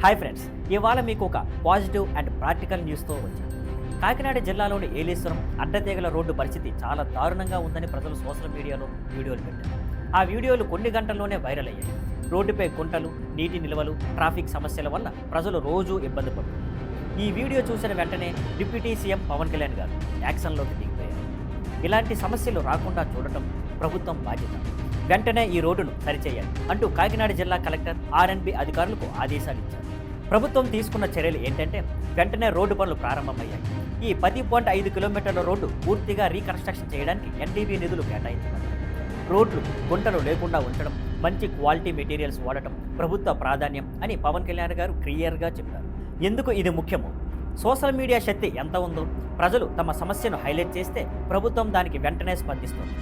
Hi friends, ఇవాళ మీకు ఒక పాజిటివ్ అండ్ ప్రాక్టికల్ న్యూస్తో వచ్చాను. కాకినాడ జిల్లాలోని ఏలేశ్వరం అడ్డతీగల రోడ్డు పరిస్థితి చాలా దారుణంగా ఉందని ప్రజలు సోషల్ మీడియాలో వీడియోలు పెట్టారు. ఆ వీడియోలు కొన్ని గంటల్లోనే వైరల్ అయ్యాయి. రోడ్డుపై గుంటలు, నీటి నిల్వలు, ట్రాఫిక్ సమస్యల వల్ల ప్రజలు రోజూ ఇబ్బంది పడుతున్నారు. ఈ వీడియో చూసిన వెంటనే డిప్యూటీ సీఎం పవన్ కళ్యాణ్ గారు యాక్షన్లోకి దిగిపోయారు. ఇలాంటి సమస్యలు రాకుండా చూడటం ప్రభుత్వం బాధ్యత. వెంటనే ఈ రోడ్డును సరిచేయాలి అంటూ కాకినాడ జిల్లా కలెక్టర్ ఆర్ఎన్బి అధికారులకు ఆదేశాలు ఇచ్చారు. ప్రభుత్వం తీసుకున్న చర్యలు ఏంటంటే వెంటనే రోడ్డు పనులు ప్రారంభమయ్యాయి. ఈ 10.5 కిలోమీటర్ల రోడ్డు పూర్తిగా రీకన్స్ట్రక్షన్ చేయడానికి ఎన్డీబీ నిధులు కేటాయించబడ్డాయి. రోడ్లు గుంటలు లేకుండా ఉంచడం, మంచి క్వాలిటీ మెటీరియల్స్ వాడటం ప్రభుత్వ ప్రాధాన్యం అని పవన్ కళ్యాణ్ గారు క్లియర్గా చెప్పారు. ఎందుకు ఇది ముఖ్యమో, సోషల్ మీడియా శక్తి ఎంత ఉందో, ప్రజలు తమ సమస్యను హైలైట్ చేస్తే ప్రభుత్వం దానికి వెంటనే స్పందిస్తుంది.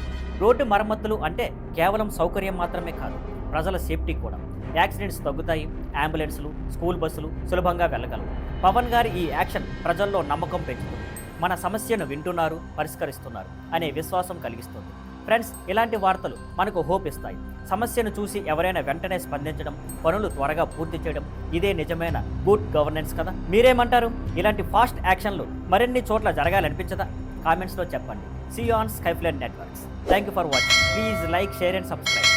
రోడ్డు మరమ్మతులు అంటే కేవలం సౌకర్యం మాత్రమే కాదు, ప్రజల సేఫ్టీ కూడా. యాక్సిడెంట్స్ తగ్గుతాయి, అంబులెన్సులు, స్కూల్ బస్సులు సులభంగా వెళ్ళగలవు. పవన్ గారి ఈ యాక్షన్ ప్రజల్లో నమ్మకం పెంచుతుంది. మన సమస్యను వింటున్నారు, పరిష్కరిస్తున్నారు అనే విశ్వాసం కలిగిస్తుంది. ఫ్రెండ్స్, ఇలాంటి వార్తలు మనకు హోప్ ఇస్తాయి. సమస్యను చూసి ఎవరైనా వెంటనే స్పందించడం, పనులు త్వరగా పూర్తి చేయడం, ఇదే నిజమైన గుడ్ గవర్నెన్స్ కదా. మీరేమంటారు? ఇలాంటి ఫాస్ట్ యాక్షన్లు మరిన్ని చోట్ల జరగాలనిపించదా? కామెంట్స్లో చెప్పండి. See you on Skyflight Networks. Thank you for watching. Please like, share and subscribe.